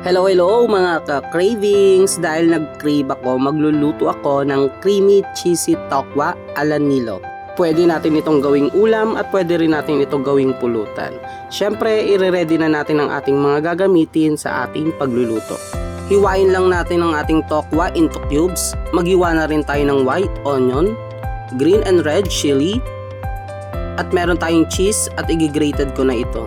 Hello mga ka-cravings! Dahil nag-crave ako, magluluto ako ng creamy cheesy tokwa ala Nilo. Pwede natin itong gawing ulam at pwede rin natin itong gawing pulutan. Siyempre, ire-ready na natin ang ating mga gagamitin sa ating pagluluto. Hiwain lang natin ang ating tokwa into cubes. Maghiwa na rin tayo ng white onion, green and red chili, at meron tayong cheese at i-grated ko na ito.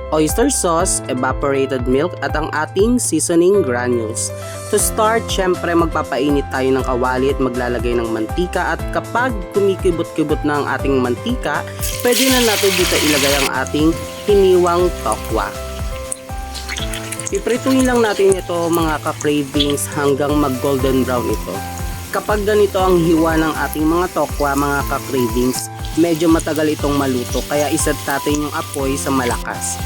Oyster sauce, evaporated milk at ang ating seasoning granules. To start, syempre magpapainit tayo ng kawali at maglalagay ng mantika at kapag kumikibot-kibot na ang ating mantika, pwede na natin dito ilagay ang ating hiniwang tokwa. Piprituin lang natin ito mga ka-cravings hanggang mag-golden brown ito. Kapag ganito ang hiwa ng ating mga tokwa mga ka-cravings, medyo matagal itong maluto kaya iset natin yung apoy sa malakas.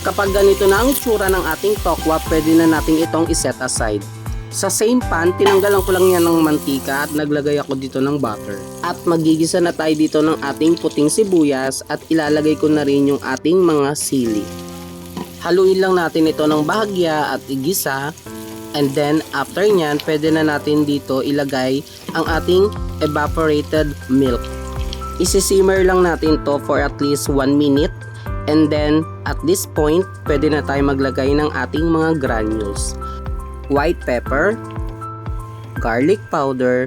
Kapag ganito na ang itsura ng ating tokwa, pwede na natin itong iset aside. Sa same pan, tinanggalan ko lang yan ng mantika at naglagay ako dito ng butter. At magigisa na tayo dito ng ating puting sibuyas at ilalagay ko na rin yung ating mga sili. Haluin lang natin ito ng bahagya at igisa. And then after nyan, pwede na natin dito ilagay ang ating evaporated milk. Isisimmer lang natin to for at least 1 minute. And then, at this point, pwede na tayo maglagay ng ating mga granules. White pepper, garlic powder,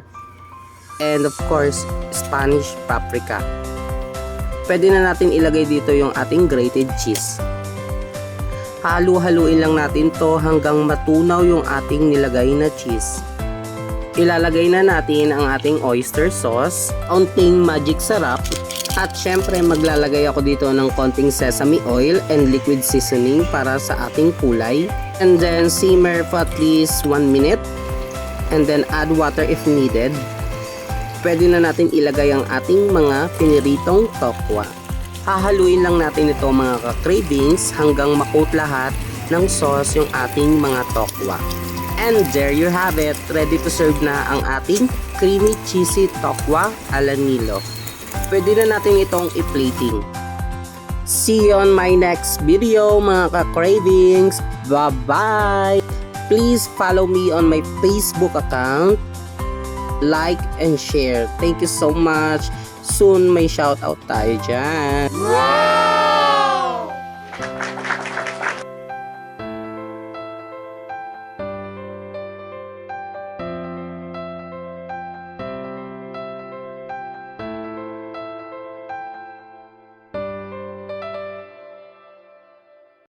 and of course, Spanish paprika. Pwede na natin ilagay dito yung ating grated cheese. Halu-haluin lang natin to hanggang matunaw yung ating nilagay na cheese. Ilalagay na natin ang ating oyster sauce, onting magic sarap, at syempre maglalagay ako dito ng konting sesame oil and liquid seasoning para sa ating kulay. And then simmer for at least 1 minute. And then add water if needed. Pwede na natin ilagay ang ating mga piniritong tokwa. Hahaluin lang natin ito mga ka-cravings hanggang makoat lahat ng sauce yung ating mga tokwa. And there you have it. Ready to serve na ang ating creamy cheesy tokwa ala Nilo. Pwede na natin itong i-plating. See you on my next video mga ka-cravings. Bye-bye! Please follow me on my Facebook account. Like and share. Thank you so much. Soon may shoutout tayo dyan.